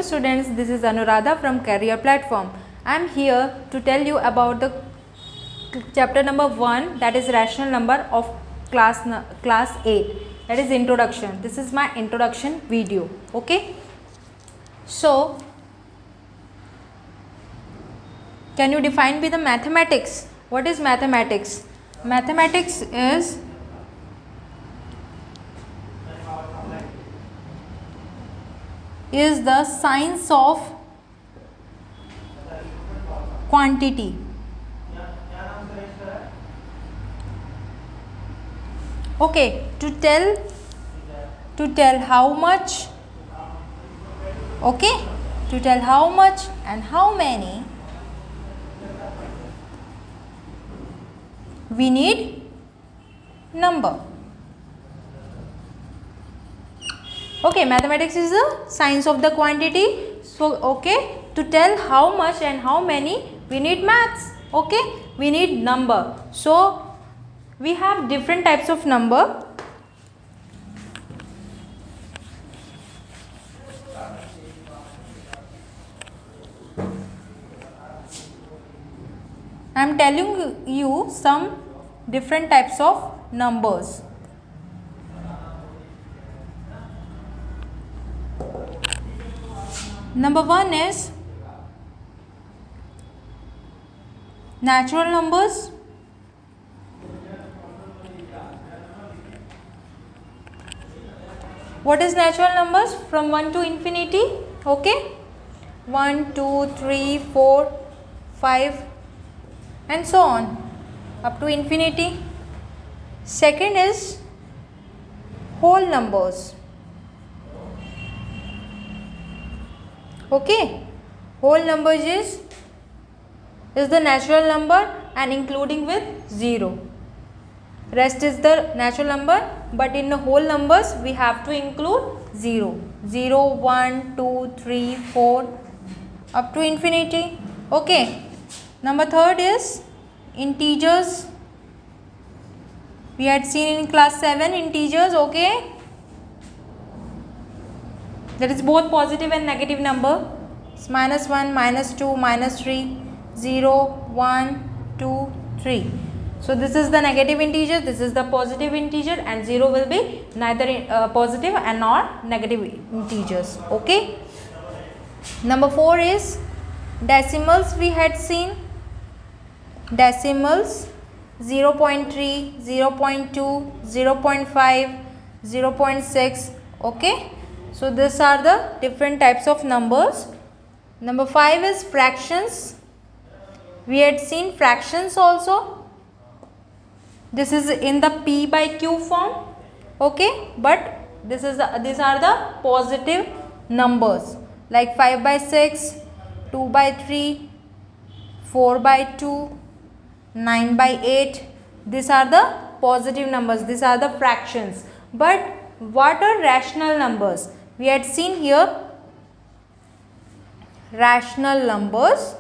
students, this is Anuradha from Career Platform. I am here to tell you about the chapter number 1, that is rational number of class 8, that is introduction. This is my introduction video. Okay. So, can you define me the mathematics? What is mathematics? Mathematics is the science of quantity. Okay, to tell how much, okay, to tell how much and how many we need number. Okay, mathematics is the science of the quantity. So, okay, to tell how much and how many we need maths. Okay, we need number. So, we have different types of number. I am telling you some different types of numbers. Number 1 is natural numbers. What is natural numbers? From 1 to infinity. Okay. 1, 2, 3, 4, 5 and so on up to infinity. Second is whole numbers. Okay, whole numbers is the natural number and including with 0. Rest is the natural number, but in the whole numbers we have to include 0. 0, 1, 2, 3, 4 up to infinity. Okay. Number 3rd is integers. We had seen in class 7 integers. Okay. That is both positive and negative number. It's -1, -2, -3, 0, 1, 2, 3. So, this is the negative integer, this is the positive integer, and 0 will be neither positive and nor negative integers. Okay. Number 4 is decimals. We had seen decimals 0.3, 0.2, 0.5, 0.6. Okay. So, these are the different types of numbers. Number 5 is fractions. We had seen fractions also. This is in the P by Q form. Okay, but these are the positive numbers like 5 by 6, 2 by 3, 4 by 2, 9 by 8. These are the positive numbers. These are the fractions. But what are rational numbers? We had seen here rational numbers.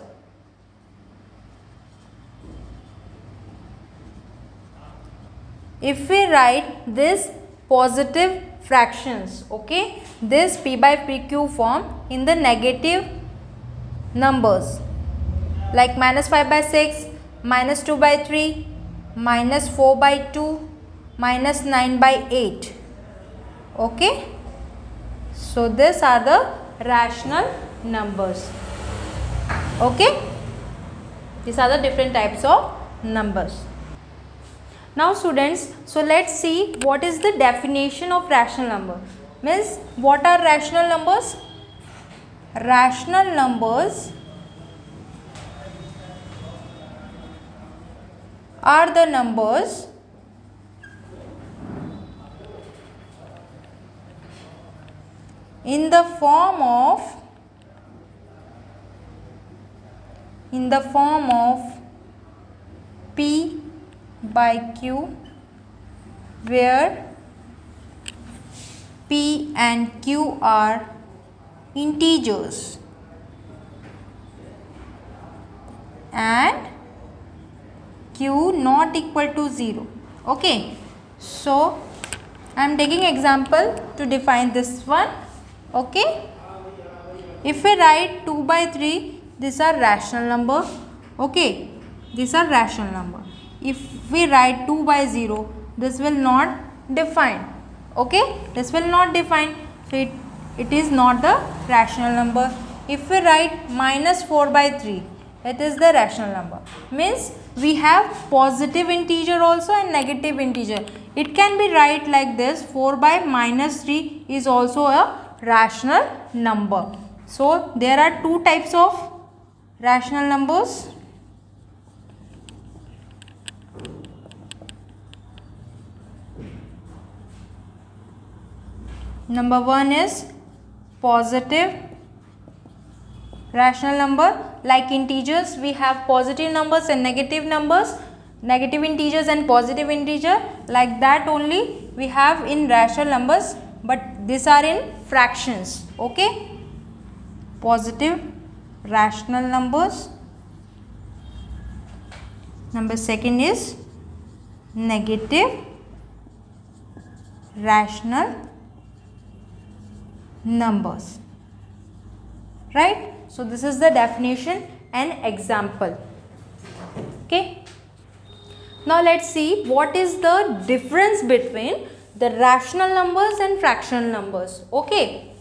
If we write this positive fractions, okay, this P by PQ form in the negative numbers like -5 by 6, -2 by 3, -4 by 2, -9 by 8. Okay. So, these are the rational numbers. Okay. These are the different types of numbers. Now students, so let's see what is the definition of rational number. Means what are rational numbers? Rational numbers are the numbers in the form of P by Q, where P and Q are integers and Q not equal to 0. Okay. So, I am taking example to define this one. Okay. If we write 2 by 3, these are rational number. Okay, these are rational number. If we write 2 by 0, this will not define. Okay, this will not define. So it is not the rational number. If we write minus 4 by 3, it is the rational number. Means we have positive integer also and negative integer. It can be write like this, 4 by minus 3 is also a rational number. So there are two types of rational numbers. Number one is positive rational number. Like integers, we have positive numbers and negative numbers, negative integers and positive integer. Like that only we have in rational numbers, but these are in fractions. Okay, positive rational numbers. Number second is negative rational numbers, right? So this is the definition and example. Okay, now let's see what is the difference between the rational numbers and fractional numbers. Okay,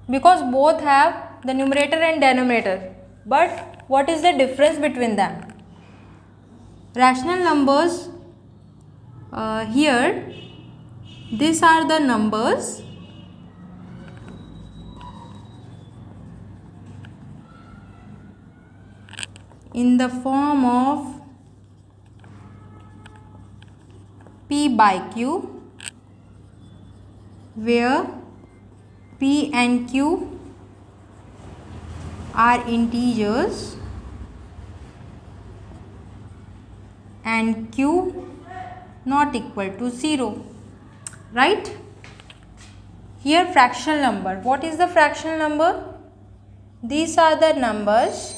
because both have the numerator and denominator, but what is the difference between them? Rational numbers, here these are the numbers in the form of P by Q, where P and Q are integers and Q not equal to 0, right? Here fractional number. What is the fractional number? These are the numbers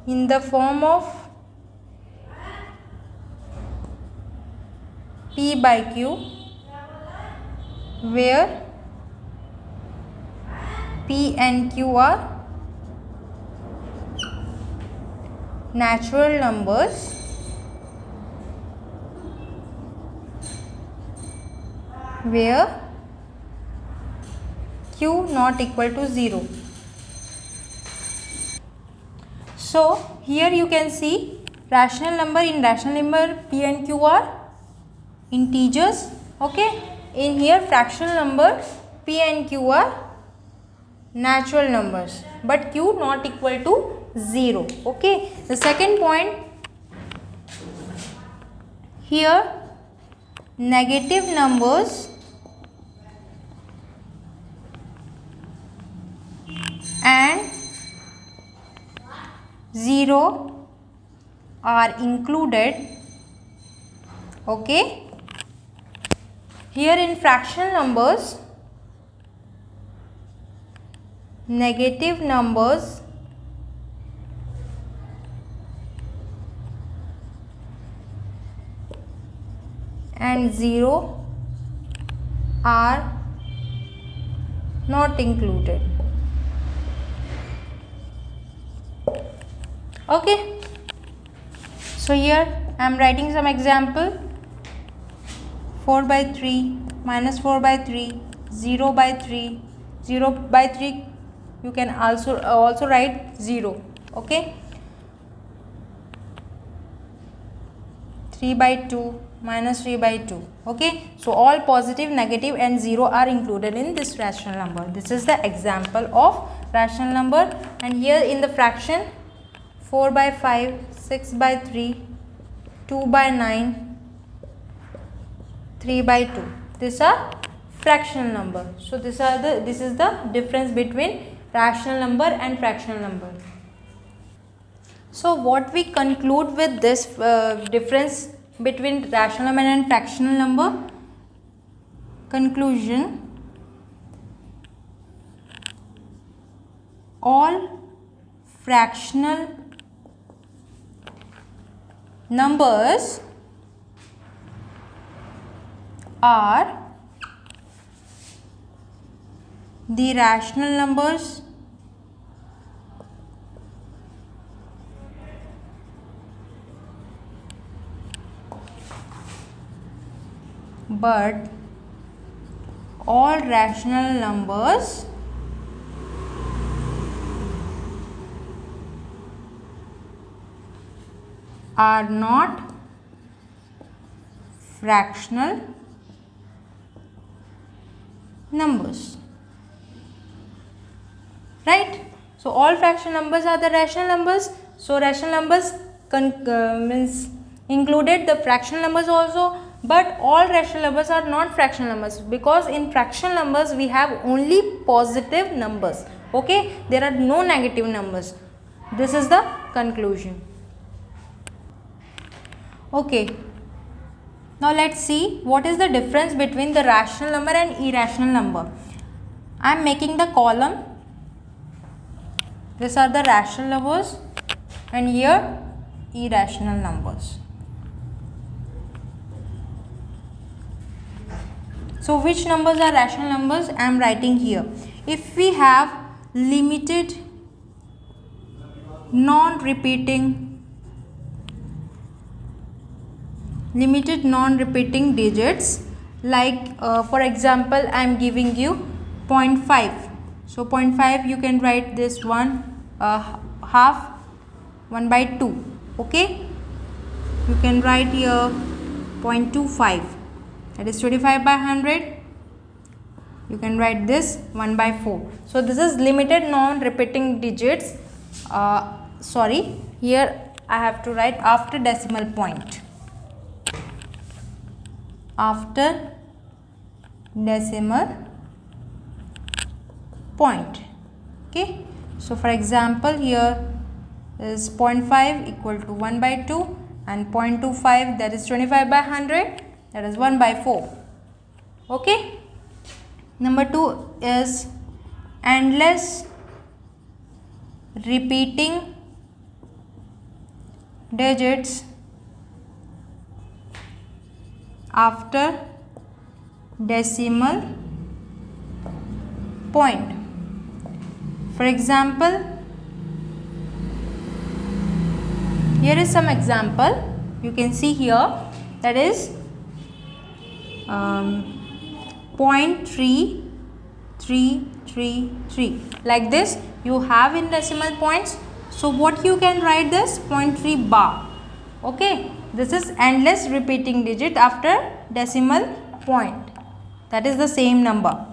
in the form of P by Q, where P and Q are natural numbers where Q not equal to 0. So here you can see rational number. In rational number, P and Q are integers. Okay, in here fractional number, P and Q are natural numbers, but Q not equal to 0. Okay, the second point, here negative numbers and 0 are included. Okay, here in fractional numbers, negative numbers and 0 are not included. Okay, so here I am writing some example. 4 by 3, minus 4 by 3, 0 by 3, 0 by 3 you can also write 0. Okay, 3 by 2, minus 3 by 2. Okay, so all positive, negative and 0 are included in this rational number. This is the example of rational number. And here in the fraction, 4 by 5, 6 by 3, 2 by 9, 3 by 2. These are fractional number. So this is the difference between rational number and fractional number. So what we conclude with this difference between rational number and fractional number? Conclusion: all fractional numbers are the rational numbers but all rational numbers are not fractional numbers, right? So all fractional numbers are the rational numbers. So rational numbers means included the fractional numbers also, but all rational numbers are not fractional numbers, because in fractional numbers we have only positive numbers. Okay, there are no negative numbers. This is the conclusion. Okay, now let's see what is the difference between the rational number and irrational number. I am making the column. These are the rational numbers and here irrational numbers. So which numbers are rational numbers? I am writing here. If we have limited non-repeating digits, like for example I am giving you 0.5. So 0.5 you can write this one half 1 by 2. Okay, you can write here 0.25, that is 25 by 100. You can write this 1 by 4. So this is limited non-repeating digits. Sorry, here I have to write after decimal point. After decimal point. Okay, so for example here is 0.5 equal to 1 by 2 and 0.25, that is 25 by 100, that is 1 by 4. Okay, number 2 is endless repeating digits after decimal point. For example, here is some example you can see here, that is 0.3333, like this you have in decimal points. So what you can write this 0.3 bar. Okay, this is endless repeating digit after decimal point, that is the same number.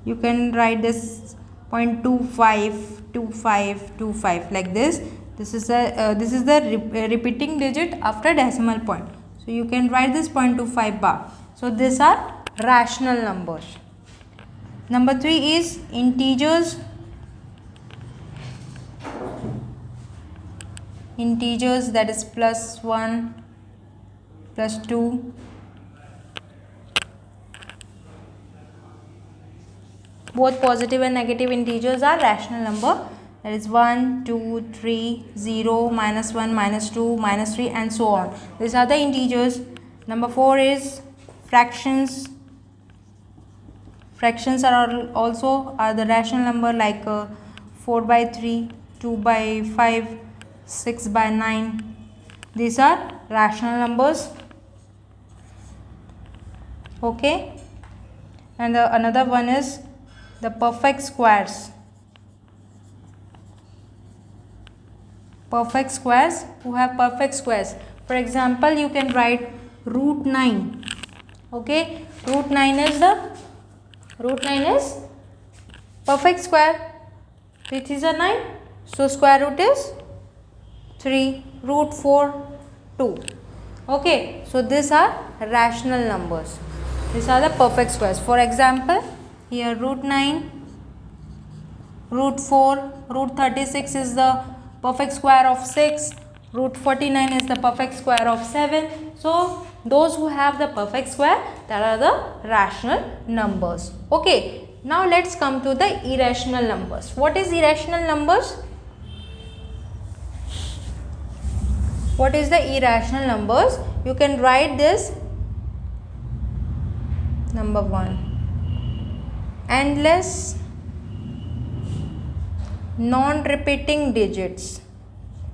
You can write this 0.252525 like this. This is the repeating digit after decimal point. So you can write this 0.25 bar. So these are rational numbers. Number 3 is integers. Integers, that is +1, +2. Both positive and negative integers are rational number. That is 1, 2, 3, 0, -1, -2, -3 and so on. These are the integers. Number 4 is fractions. Fractions are also the rational number, like 4 by 3, 2 by 5, 6 by 9. These are rational numbers. Okay, and another one is the perfect squares. Perfect squares, who have perfect squares. For example, you can write √9. Okay, √9 is perfect square. 3 3s are 9, so square root is 3, √4 2. Okay, so these are rational numbers. These are the perfect squares. For example, here √9, √4, √36 is the perfect square of 6, √49 is the perfect square of 7. So those who have the perfect square, that are the rational numbers. Okay, now let's come to the irrational numbers. What is irrational numbers? What is the irrational numbers? You can write this number 1. Endless non-repeating digits.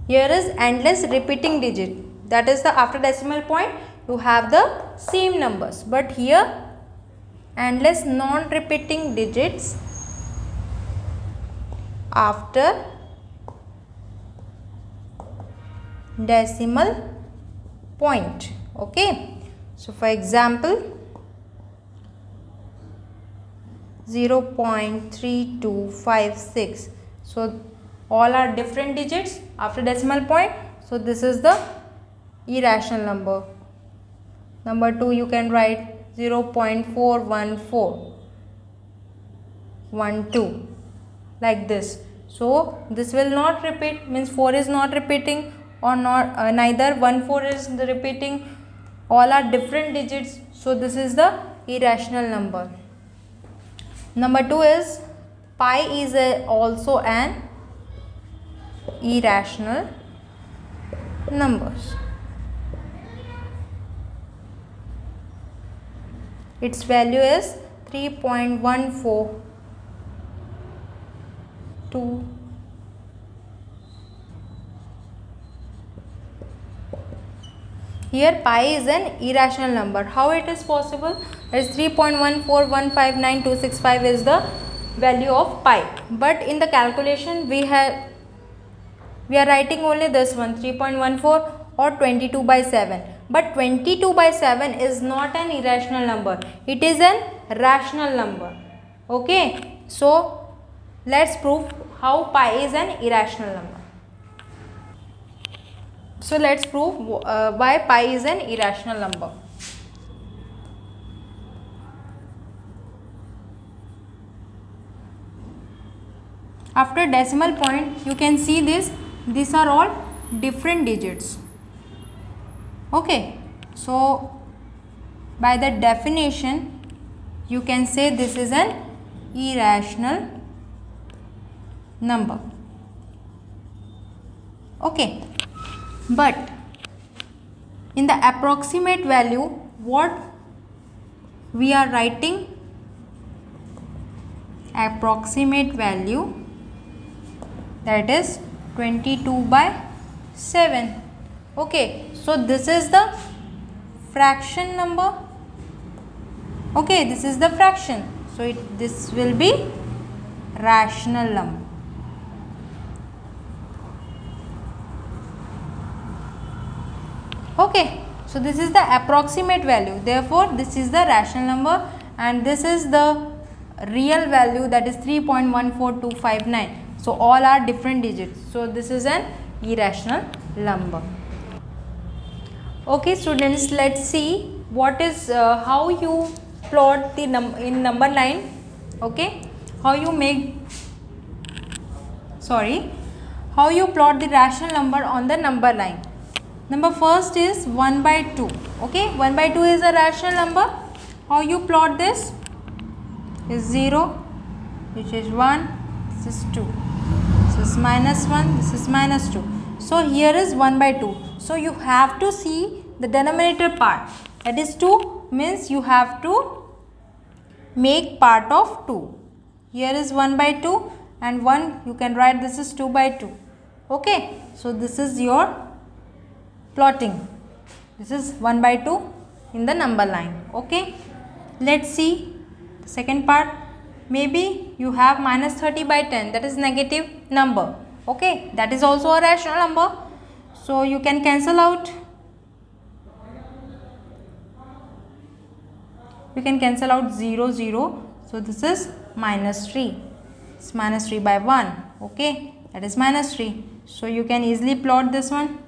Here is endless repeating digit, that is the after decimal point you have the same numbers, but here endless non-repeating digits after decimal point. Okay, so for example 0.3256, so all are different digits after decimal point, so this is the irrational number. Number 2 you can write 0.41412 like this. So this will not repeat, means 4 is not repeating, or not neither 14 is repeating, all are different digits, so this is the irrational number. Number 2 is pi is also an irrational numbers. Its value is 3.142. Here pi is an irrational number. How it is possible? It is 3.14159.265 is the value of pi, but in the calculation we are writing only this one, 3.14 or 22 by 7. But 22 by 7 is not an irrational number. It is an rational number. Okay. So let's prove how pi is an irrational number. So let's prove why pi is an irrational number. After decimal point you can see this, these are all different digits. Okay, so by the definition you can say this is an irrational number. Okay, but in the approximate value what we are writing? Approximate value, that is 22 by 7. Okay, so this is the fraction number. Okay, this is the fraction, so this will be rational number. Okay, so this is the approximate value, therefore this is the rational number, and this is the real value, that is 3.14259. so all are different digits, so this is an irrational number. Okay students, let's see what is how you plot the in number line. Okay, how you plot the rational number on the number line. Number first is 1 by 2. Okay, 1 by 2 is a rational number. How you plot this? Is 0, which is 1, this is 2, this is minus 1, this is minus 2. So here is 1 by 2. So you have to see the denominator part, that is 2, means you have to make part of 2. Here is 1 by 2 and 1 you can write this is 2 by 2. Okay, so this is your plotting. This is 1 by 2 in the number line. Okay, let's see the second part. Maybe you have minus 30 by 10, that is negative number. Okay, that is also a rational number, so you can cancel out. You can cancel out 0, 0. So this is minus 3. It's minus 3 by 1. Okay, that is minus 3. So you can easily plot this one.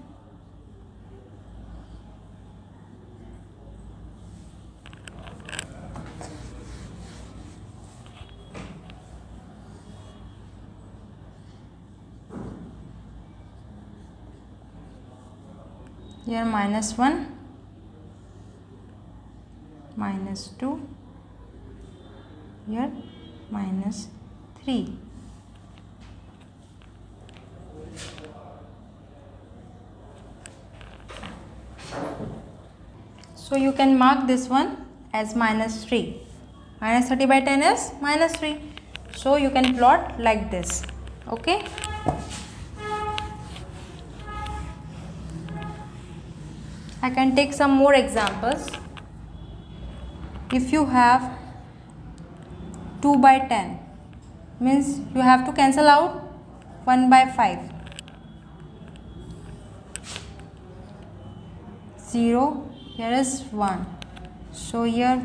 Here minus 1, minus 2, here minus 3. So you can mark this one as minus 3. Minus 30 by 10 is minus 3. So you can plot like this. Okay. I can take some more examples. If you have 2 by 10, means you have to cancel out 1 by 5. 0, here is 1. So here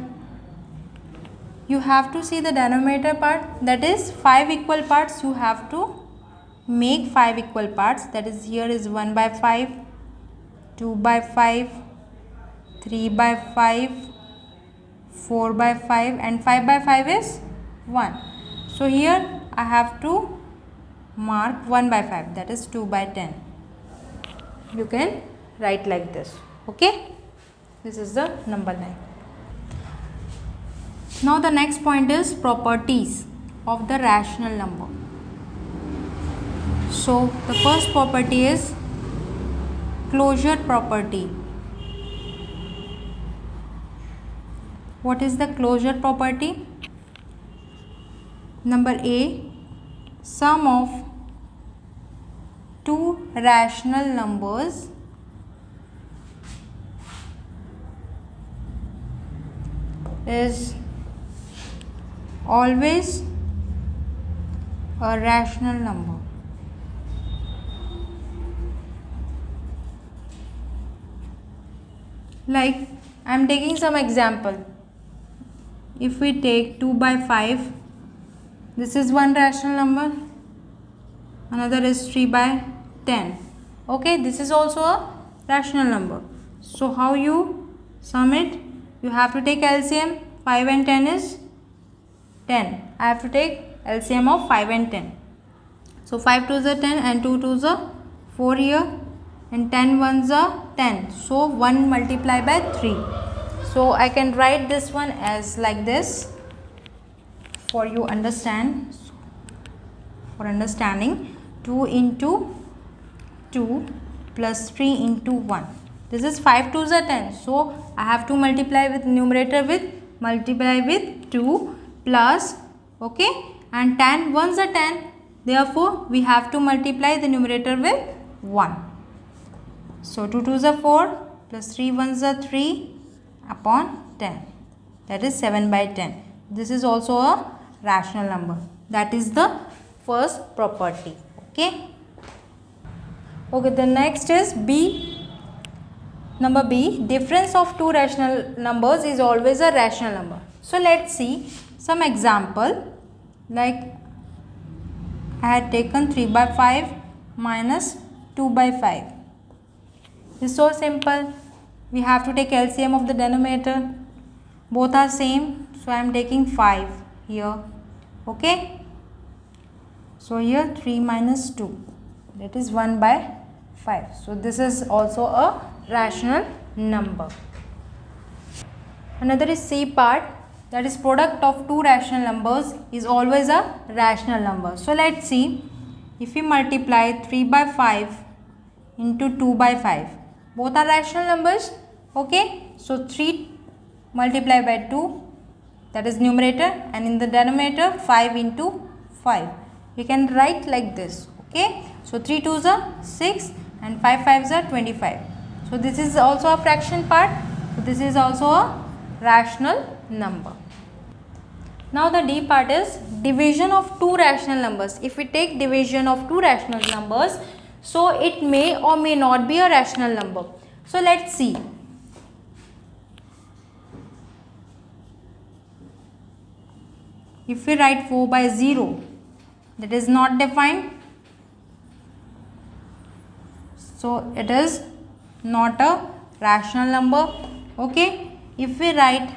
you have to see the denominator part, that is 5 equal parts. You have to make 5 equal parts, that is here is 1 by 5, 2 by 5, 3 by 5, 4 by 5 and 5 by 5 is 1. So here I have to mark 1 by 5, that is 2 by 10. You can write like this. Okay, this is the number line. Now the next point is properties of the rational number. So the first property is closure property. What is the closure property? Number A, sum of two rational numbers is always a rational number. Like I am taking some example. If we take 2 by 5, this is one rational number, another is 3 by 10. Okay, this is also a rational number. So how you sum it? You have to take LCM. 5 and 10 is 10. I have to take LCM of 5 and 10. So 5 2s are 10 and 2 2s are 4 here, and 10 1s are 10. So 1 multiplied by 3. So I can write this one as like this for you understand. For understanding, 2 into 2 plus 3 into 1. This is 5 2s are 10. So I have to multiply with numerator with 2 plus, okay, and 10 1s are 10. Therefore we have to multiply the numerator with 1. So 2 2s are 4 plus 3 1s are 3 upon 10. That is 7 by 10. This is also a rational number. That is the first property. Okay. Okay, the next is B. Number B, difference of two rational numbers is always a rational number. So let's see some example. Like I had taken 3 by 5 minus 2 by 5. It's so simple. We have to take LCM of the denominator. Both are same. So I am taking 5 here. Okay. So here 3 minus 2. That is 1 by 5. So this is also a rational number. Another is C part. That is product of two rational numbers is always a rational number. So let's see. If we multiply 3 by 5 into 2 by 5. Both are rational numbers. Okay. So 3 multiplied by 2, that is numerator, and in the denominator 5 into 5. We can write like this. Okay. So 3 2s are 6 and 5 5s are 25. So this is also a fraction part. So this is also a rational number. Now the D part is division of two rational numbers. If we take division of two rational numbers, so it may or may not be a rational number. So let's see. If we write 4 by 0, that is not defined. So it is not a rational number. Okay. If we write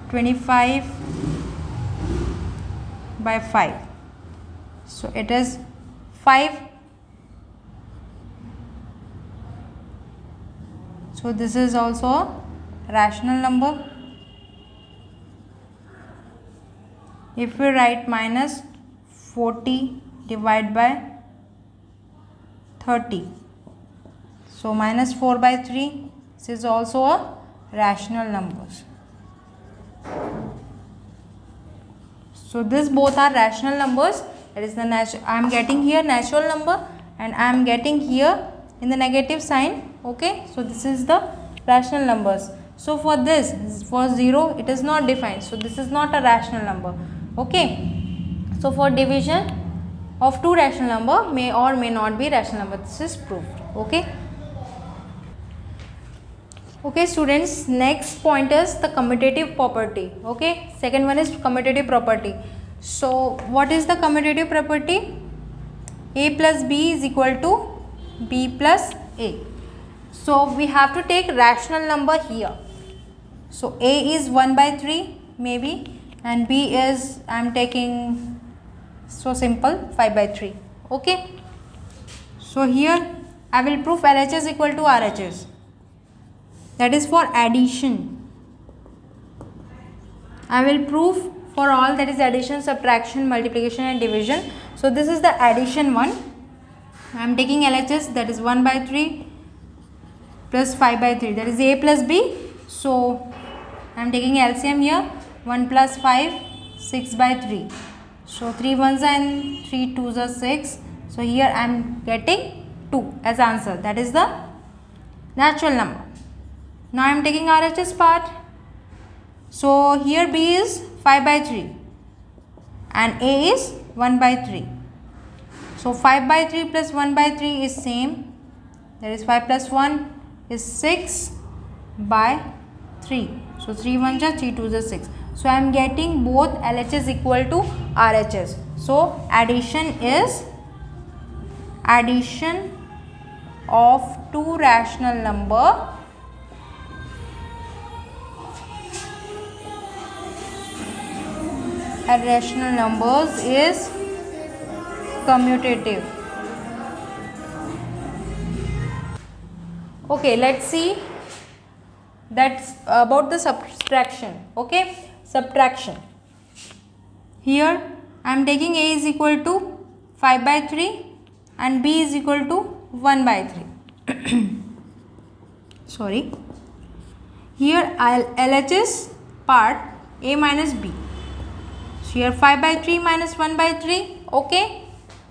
25 by 5, so it is 5. So this is also a rational number. If we write minus 40 divided by 30, so minus 4 by 3, this is also a rational numbers. So this both are rational numbers. That is the I am getting here natural number and I am getting here in the negative sign. Okay, so this is the rational numbers. So for this, for 0, it is not defined. So this is not a rational number. Okay. So for division of two rational number may or may not be rational number. This is proved. Okay. Okay students, next point is the commutative property. Okay, second one is commutative property. So what is the commutative property? A plus B is equal to B plus A. So we have to take rational number here. So A is 1 by 3 maybe, and B is, I am taking so simple, 5 by 3. Okay. So here I will prove LHS equal to RHS. That is for addition. I will prove for all, that is addition, subtraction, multiplication and division. So this is the addition one. I am taking LHS, that is 1 by 3 plus 5 by 3, that is A plus B. So I am taking LCM here, 1 plus 5, 6 by 3. So 3 ones and 3 twos are 6. So here I am getting 2 as answer. That is the natural number. Now I am taking RHS part. So here B is 5 by 3 and A is 1 by 3. So 5 by 3 plus 1 by 3 is same. That is 5 plus 1 is 6 by 3. So 3 ones are 3 twos are 6. So I am getting both LHS equal to RHS. So addition is addition of two rational number at rational numbers is commutative. Okay, let's see that's about the subtraction. Okay, subtraction. Here I am taking A is equal to 5 by 3 and B is equal to 1 by 3. Sorry. Here LHS part A minus B. So here 5 by 3 minus 1 by 3. Okay.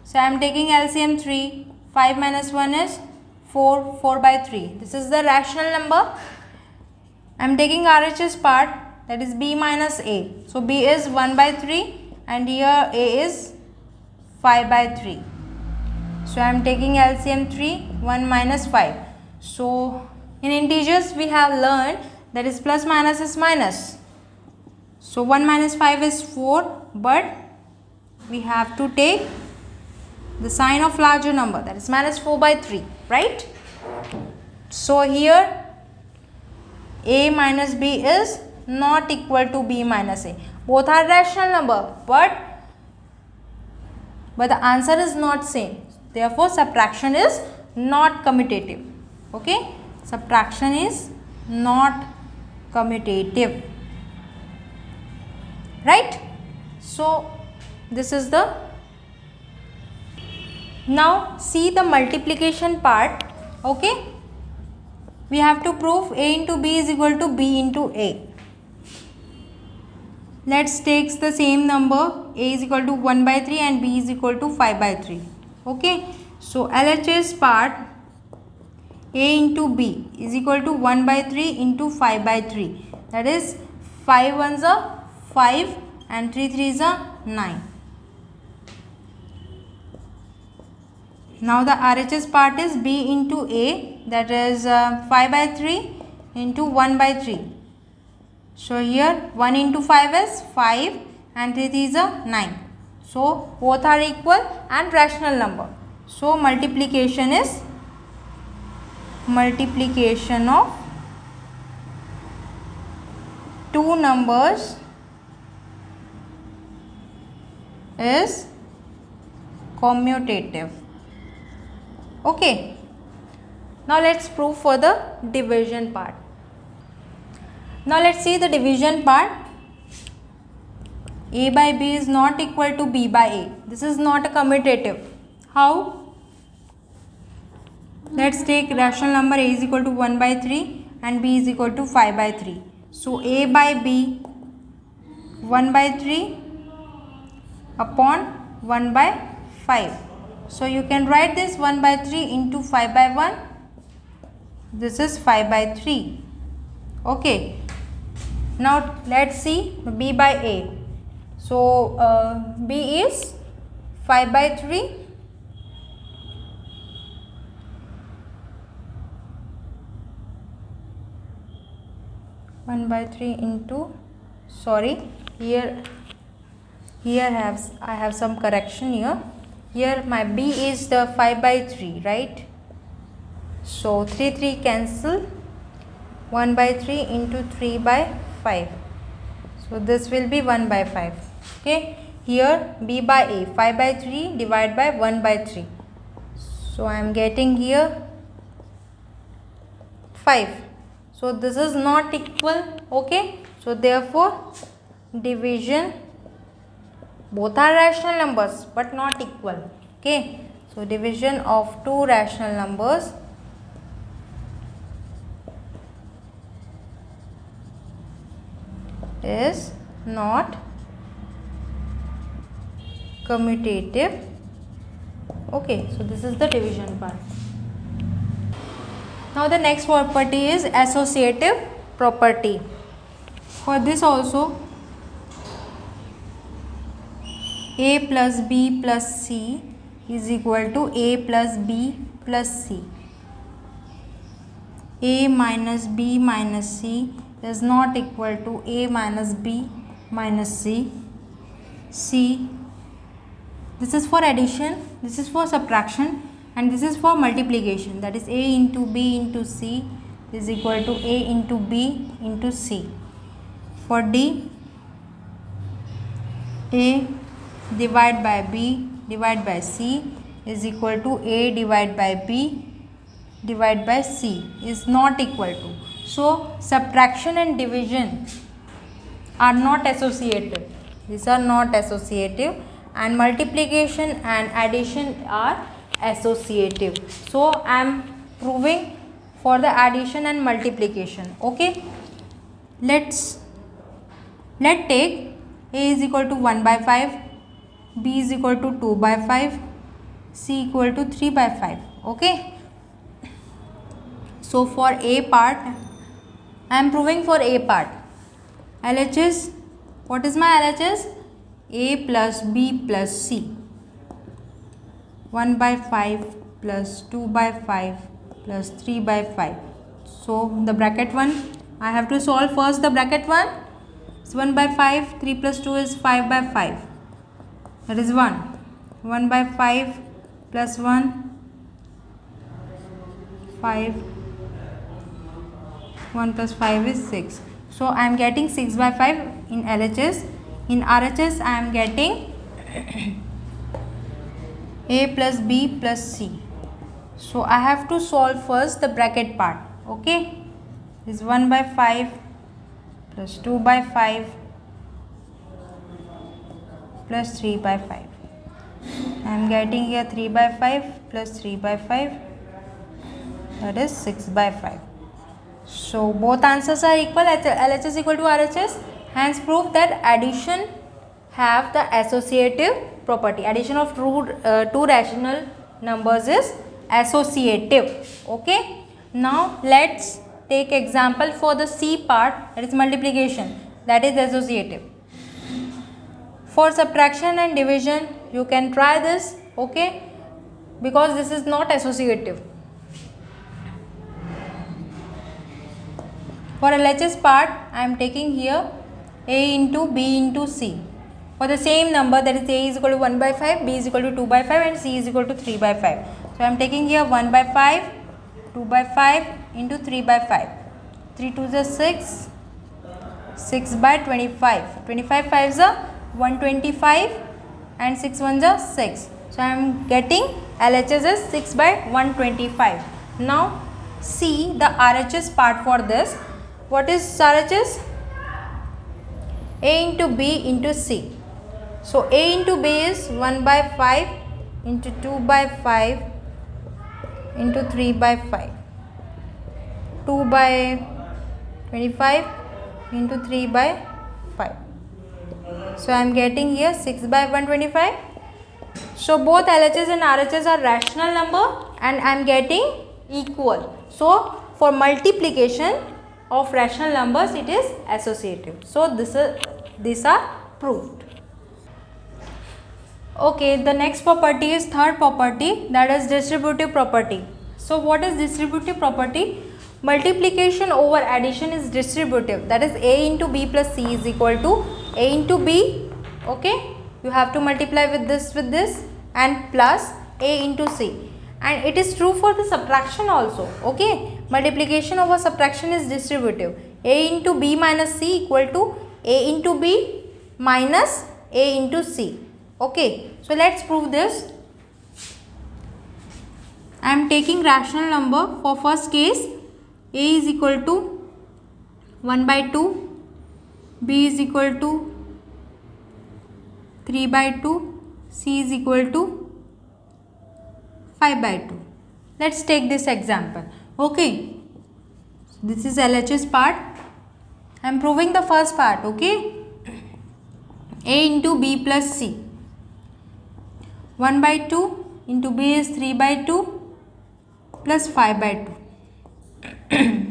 So I am taking LCM 3. 5 minus 1 is 4. 4 by 3. This is the rational number. I am taking RHS part, that is B minus A. So B is 1 by 3 and here A is 5 by 3. So I am taking LCM 3. 1 minus 5. So in integers we have learned that is plus minus is minus. So 1 minus 5 is 4, but we have to take the sign of larger number, that is minus 4 by 3, right? So here A minus B is not equal to B minus A. Both are rational number, but the answer is not same. Therefore subtraction is not commutative. Okay, subtraction is not commutative, right? So this is the, now see the multiplication part. Okay, we have to prove A into B is equal to B into A. Let's take the same number. A is equal to 1 by 3 and B is equal to 5 by 3. Okay, so LHS part A into B is equal to 1 by 3 into 5 by 3. That is 5 ones are 5 and 3 threes are 9. Now the RHS part is B into A, that is 5 by 3 into 1 by 3. So here 1 into 5 is 5 and 3 threes are 9. So both are equal and rational number. So multiplication is multiplication of two numbers is commutative. Okay, now let's prove for the division part. Now let's see the division part. A by B is not equal to B by A. This is not a commutative. How? Let's take rational number A is equal to 1 by 3 and b is equal to 5 by 3. So a by b 1 by 3 upon 1 by 5. So you can write this 1 by 3 into 5 by 1. This is 5 by 3. Okay. Now let's see b by a. So b is 5 by 3. One by 3 into, sorry, here I have some correction here. Here my b is the 5 by 3, right? So 3 cancel. 1 by 3 into 3 by 5. So this will be 1 by 5. Okay. Here b by a 5 by 3 divided by 1 by 3. So I am getting here 5. So this is not equal. Okay. So therefore division, both are rational numbers but not equal. Okay. So division of two rational numbers is not commutative. Okay. So this is the division part. Now the next property is associative property. For this also, a plus b plus c is equal to a plus b plus c. A minus b minus c is not equal to a minus b minus c. C, this is for addition, this is for subtraction, and this is for multiplication. That is a into b into c is equal to a into b into c. For D, a divided by b divided by c is equal to a divided by b divided by c is not equal to. So subtraction and division are not associative. These are not associative, and multiplication and addition are associative. So I am proving for the addition and multiplication. Okay. Let's take a is equal to 1 by 5, b is equal to 2 by 5, c equal to 3 by 5. Okay. So for a part, I am proving for a part. LHS, what is my LHS? A plus b plus c. 1 by 5 plus 2 by 5 plus 3 by 5. So the bracket 1, I have to solve first the bracket 1. So 1 by 5, 3 plus 2 is 5 by 5. That is 1. 1 by 5 plus 1, 5. 1 plus 5 is 6. So I am getting 6 by 5 in LHS. In RHS I am getting a plus b plus c. So I have to solve first the bracket part. Okay. This is 1 by 5 plus 2 by 5 plus 3 by 5. I am getting here 3 by 5 plus 3 by 5, that is 6 by 5. So both answers are equal. LHS equal to RHS. Hence prove that addition have the associative property. Addition of two rational numbers is associative. Okay. Now let's take example for the C part, that is multiplication, that is associative. For subtraction and division you can try this. Okay. Because this is not associative. For LHS part, I am taking here a into b into c. For the same number, that is a is equal to 1 by 5, b is equal to 2 by 5 and c is equal to 3 by 5. So I am taking here 1 by 5, 2 by 5 into 3 by 5. 3 2 is 6, 6 by 25. 25 5s are 125 and 6 1s are 6. So I am getting LHS is 6 by 125. Now see the RHS part for this. What is RHS? A into b into c. So a into b is 1 by 5 into 2 by 5 into 3 by 5. 2 by 25 into 3 by 5. So I am getting here 6 by 125. So both LHS and RHS are rational number and I am getting equal. So for multiplication of rational numbers it is associative. So these are proved. Okay, the next property is third property, that is distributive property. So what is distributive property? Multiplication over addition is distributive, that is a into b plus c is equal to a into b. Okay, you have to multiply with this and plus a into c, and it is true for the subtraction also. Okay, multiplication over subtraction is distributive. A into b minus c equal to a into b minus a into c. Okay, so let's prove this. I am taking rational number for first case. A is equal to 1 by 2, b is equal to 3 by 2, c is equal to 5 by 2. Let's take this example. Okay, this is LHS part. I am proving the first part. Okay, a into b plus c. 1 by 2 into b is 3 by 2 plus 5 by 2.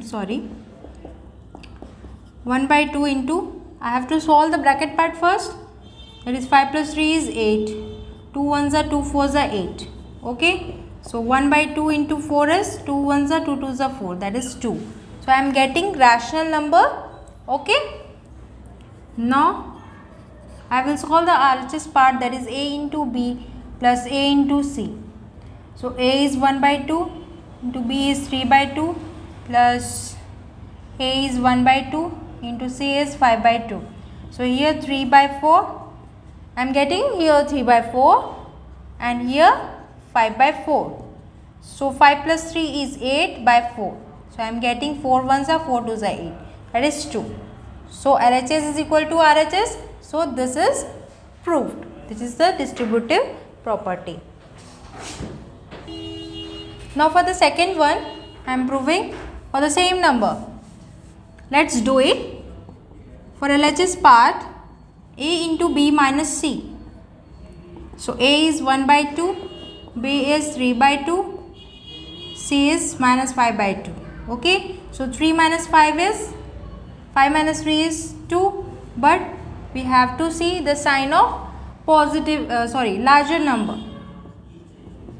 Sorry, 1 by 2 into, I have to solve the bracket part first, that is 5 plus 3 is 8, 2 1s are 2 4s are 8. Okay, so 1 by 2 into 4 is 2 1s are 2 2s are 4, that is 2. So I am getting rational number. Okay, now I will solve the RHS part, that is a into b plus a into c. So a is 1 by 2 into b is 3 by 2 plus a is 1 by 2 into c is 5 by 2. So here 3 by 4, I am getting here 3 by 4 and here 5 by 4. So 5 plus 3 is 8 by 4. So I am getting 4 1s are 4 2s are 8, that is 2. So LHS is equal to RHS. So this is proved. This is the distributive property. Now for the second one, I am proving for the same number. Let's do it. For LHS part, a into b minus c. So a is 1 by 2, b is 3 by 2, c is minus 5 by 2. Okay, so 3 minus 5 is 5 minus 3 is 2, but we have to see the sign of positive larger number.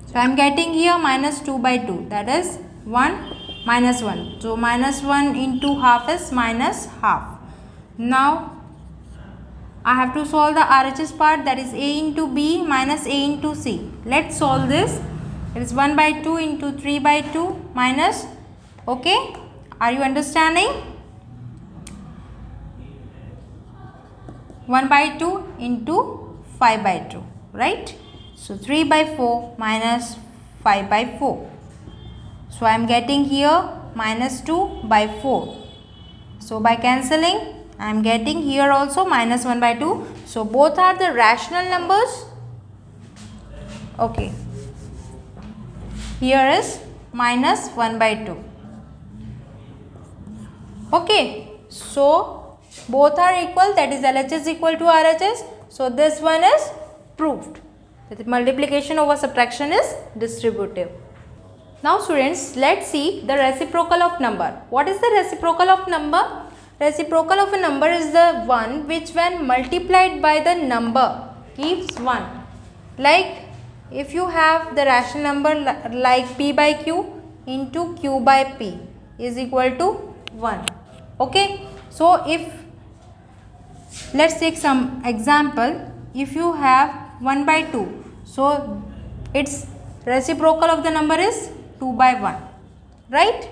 So I am getting here minus 2 by 2, that is 1 minus 1. So minus 1 into half is minus half. Now I have to solve the RHS part, that is a into b minus a into c. Let's solve this. It is 1 by 2 into 3 by 2 minus, okay, are you understanding? 1 by 2 into 5 by 2, right? So 3 by 4 minus 5 by 4. So I am getting here minus 2 by 4. So by cancelling, I am getting here also minus 1 by 2. So both are the rational numbers. Okay. Here is minus 1 by 2. Okay. So both are equal, that is LHS equal to RHS. So this one is proved. That multiplication over subtraction is distributive. Now students, let's see the reciprocal of number. What is the reciprocal of number? Reciprocal of a number is the one which when multiplied by the number gives 1. Like if you have the rational number like p by q into q by p is equal to 1. Okay. So if, let's take some example. If you have 1 by 2, so its reciprocal of the number is 2 by 1, right?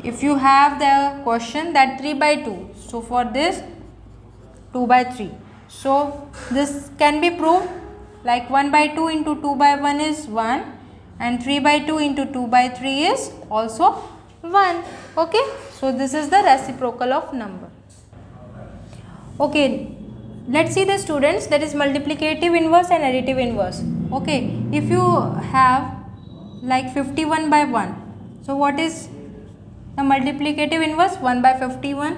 If you have the question that 3 by 2, so for this 2 by 3. So this can be proved, like 1 by 2 into 2 by 1 is 1 and 3 by 2 into 2 by 3 is also 1. Okay. So this is the reciprocal of number. Okay. Let's see the students, that is multiplicative inverse and additive inverse. Okay. If you have like 51 by 1, so what is The multiplicative inverse 1 by 51.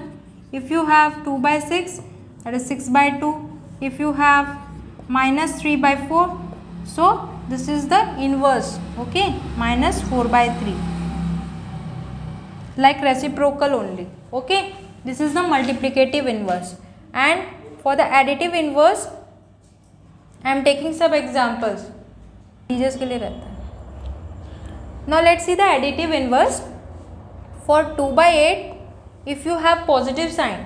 If you have 2 by 6, that is 6 by 2. If you have minus 3 by 4, so this is the inverse, okay, minus 4 by 3, like reciprocal only, okay. This is the multiplicative inverse. And for the additive inverse, I am taking some examples. Now let's see the additive inverse. For 2 by 8, if you have positive sign,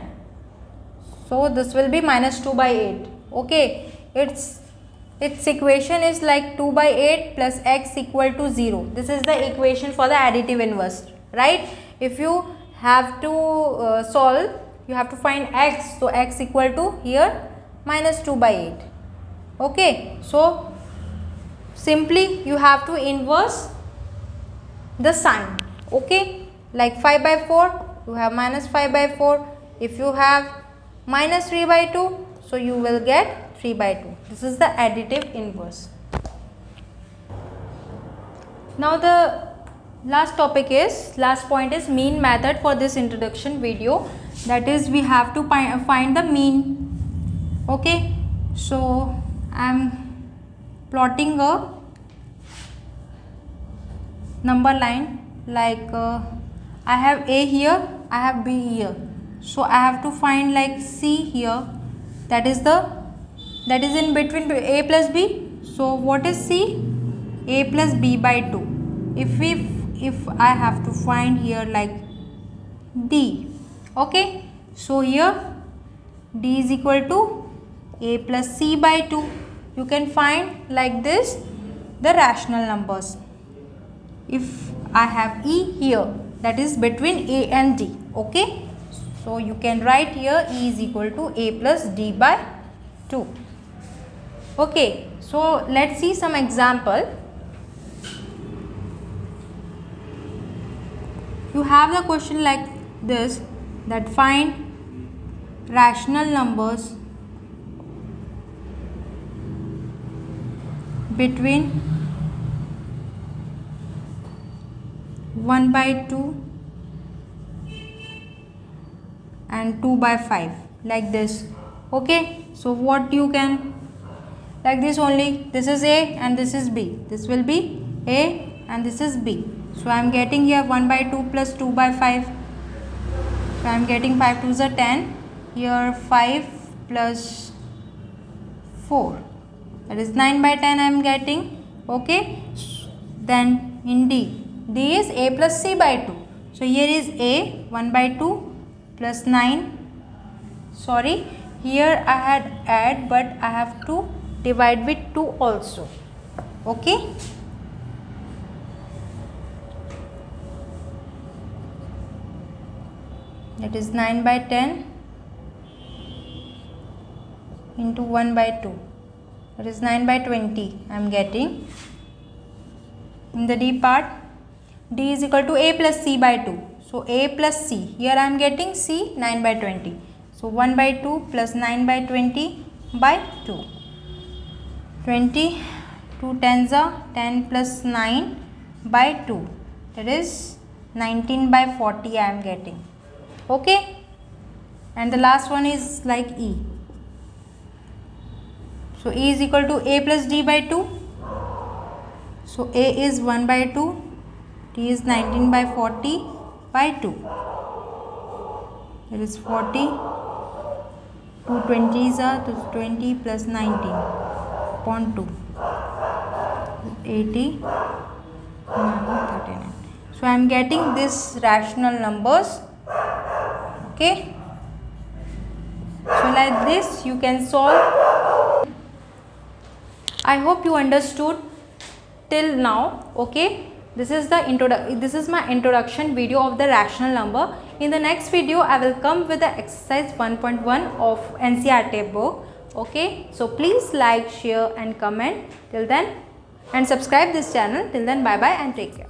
so this will be minus 2 by 8, okay. Its equation is like 2 by 8 plus x equal to 0. This is the equation for the additive inverse, right? If you have to solve, you have to find x, so x equal to here minus 2 by 8, okay. So simply you have to inverse the sign, okay. Like 5 by 4, you have minus 5 by 4. If you have minus 3 by 2, so you will get 3 by 2. This is the additive inverse. Now the last point is mean method for this introduction video. That is, we have to find the mean, okay. So I am plotting a number line, like I have A here, I have B here, so I have to find like C here, that is in between A plus B. So what is C? A plus B by 2. If I have to find here like D, okay, so here D is equal to A plus C by 2. You can find like this the rational numbers. If I have E here, that is between A and D, okay. So you can write here E is equal to A plus D by 2, okay. So let's see some example. You have the question like this, that find rational numbers between 1 by 2 and 2 by 5, like this, okay. So what you can, like this only, this is A and this is B, this will be A and this is B. So I am getting here 1 by 2 plus 2 by 5, so I am getting 5 2s are 10, here 5 plus 4, that is 9 by 10 I am getting, okay. Then in D is A plus C by 2, so here is A 1 by 2 plus 9, sorry, here I had add, but I have to divide with 2 also, okay. That is 9 by 10 into 1 by 2, that is 9 by 20 I am getting. In the D part, D is equal to A plus C by 2, so A plus C, here I am getting C 9 by 20, so 1 by 2 plus 9 by 20 by 2, 20, 2 tens are 10 plus 9 by 2, that is 19 by 40 I am getting, okay. And the last one is like E, so E is equal to A plus D by 2, so A is 1 by 2, D is 19 by 40 by 2, that is 40, 2 20s are 20 plus 19 upon 2, 80, 39. So I am getting this rational numbers, okay. So like this you can solve. I hope you understood till now, okay. This is my introduction video of the rational number. In the next video I will come with the exercise 1.1 of NCERT book, okay. So please like, share and comment till then, and subscribe this channel. Till then, bye bye and take care.